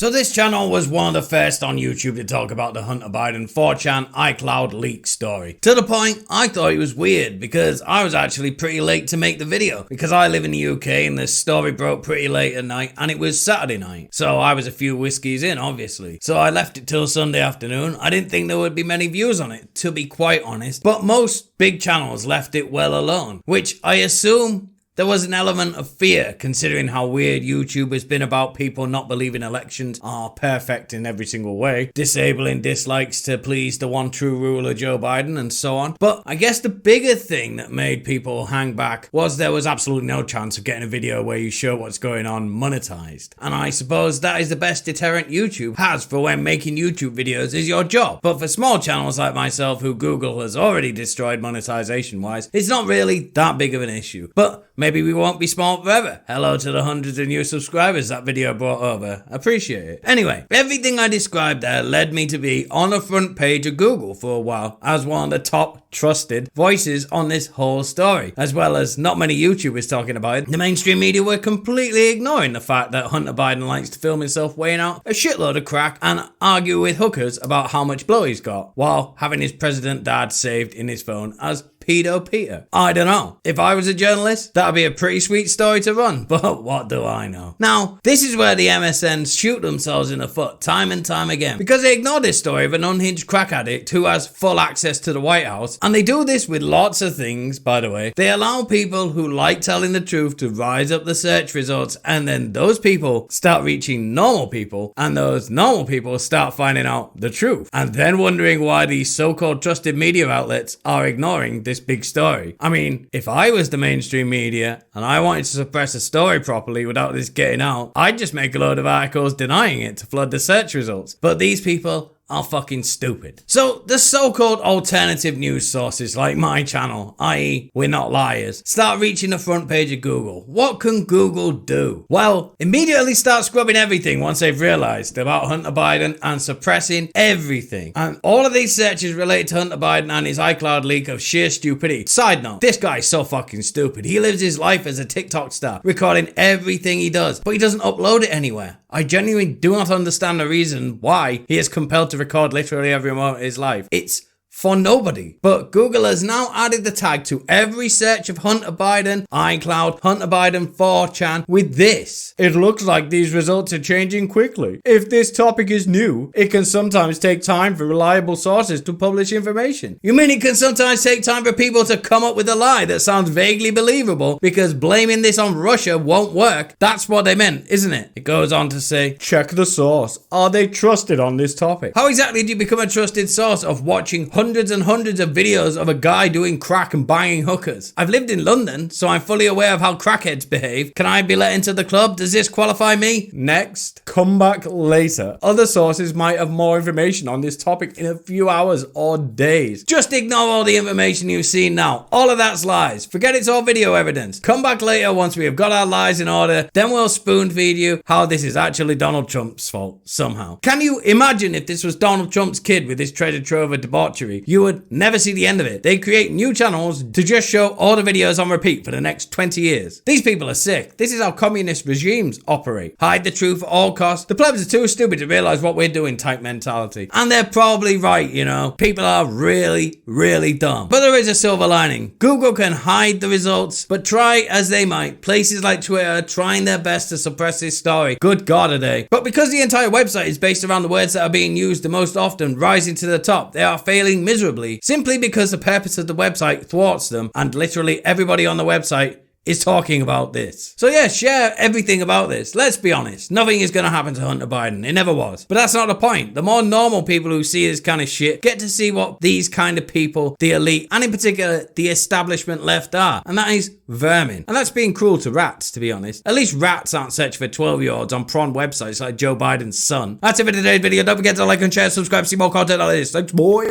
So this channel was one of the first on YouTube to talk about the Hunter Biden 4chan iCloud leak story. To the point, I thought it was weird because I was actually pretty late to make the video because I live in the UK and the story broke pretty late at night and it was Saturday night. So I was a few whiskeys in, obviously. So I left it till Sunday afternoon. I didn't think there would be many views on it, to be quite honest, but most big channels left it well alone, which I assume there was an element of fear considering how weird YouTube has been about people not believing elections are perfect in every single way, disabling dislikes to please the one true ruler Joe Biden and so on. But I guess the bigger thing that made people hang back was there was absolutely no chance of getting a video where you show what's going on monetized. And I suppose that is the best deterrent YouTube has for when making YouTube videos is your job. But for small channels like myself who Google has already destroyed monetization wise, it's not really that big of an issue. But maybe we won't be small forever. Hello to the hundreds of new subscribers that video brought over. Appreciate it. Anyway, everything I described there led me to be on the front page of Google for a while as one of the top trusted voices on this whole story. As well as not many YouTubers talking about it, the mainstream media were completely ignoring the fact that Hunter Biden likes to film himself weighing out a shitload of crack and argue with hookers about how much blow he's got, while having his president dad saved in his phone as Pedo Peter. I don't know. If I was a journalist, that'd be a pretty sweet story to run, but what do I know? Now, this is where the MSNs shoot themselves in the foot time and time again, because they ignore this story of an unhinged crack addict who has full access to the White House, and they do this with lots of things, by the way. They allow people who like telling the truth to rise up the search results, and then those people start reaching normal people, and those normal people start finding out the truth, and then wondering why these so-called trusted media outlets are ignoring this big story. I mean, if I was the mainstream media and I wanted to suppress a story properly without this getting out, I'd just make a load of articles denying it to flood the search results. But these people are fucking stupid. So the so-called alternative news sources like my channel, i.e. We're Not Liars, start reaching the front page of Google. What can Google do? Well, immediately start scrubbing everything once they've realized about Hunter Biden and suppressing everything. And all of these searches relate to Hunter Biden and his iCloud leak of sheer stupidity. Side note, this guy's so fucking stupid. He lives his life as a TikTok star, recording everything he does, but he doesn't upload it anywhere. I genuinely do not understand the reason why he is compelled to record literally every moment of his life. It's for nobody. But Google has now added the tag to every search of Hunter Biden iCloud, Hunter Biden 4chan with this: it looks like these results are changing quickly. If this topic is new, it can sometimes take time for reliable sources to publish information. You mean it can sometimes take time for people to come up with a lie that sounds vaguely believable because blaming this on Russia won't work? That's what they meant, isn't it? It goes on to say, check the source. Are they trusted on this topic? How exactly do you become a trusted source of watching hundreds and hundreds of videos of a guy doing crack and banging hookers? I've lived in London, so I'm fully aware of how crackheads behave. Can I be let into the club? Does this qualify me? Next, come back later. Other sources might have more information on this topic in a few hours or days. Just ignore all the information you've seen now. All of that's lies. Forget it's all video evidence. Come back later once we have got our lies in order. Then we'll spoon feed you how this is actually Donald Trump's fault somehow. Can you imagine if this was Donald Trump's kid with his treasure trove of debauchery? You would never see the end of it. They create new channels to just show all the videos on repeat for the next 20 years. These people are sick. This is how communist regimes operate. Hide the truth at all costs. The plebs are too stupid to realize what we're doing type mentality. And they're probably right, you know. People are really, really dumb. But there is a silver lining. Google can hide the results, but try as they might, places like Twitter are trying their best to suppress this story. Good God, are they? But because the entire website is based around the words that are being used the most often rising to the top, they are failing miserably, simply because the purpose of the website thwarts them and literally everybody on the website is talking about this. So yeah, share everything about this. Let's be honest, nothing is going to happen to Hunter Biden. It never was. But that's not the point. The more normal people who see this kind of shit get to see what these kind of people, the elite, and in particular the establishment left are. And that is vermin. And that's being cruel to rats, to be honest. At least rats aren't searching for 12-year-olds on prawn websites like Joe Biden's son. That's it for today's video. Don't forget to like and share, subscribe, see more content like this. Thanks, boy.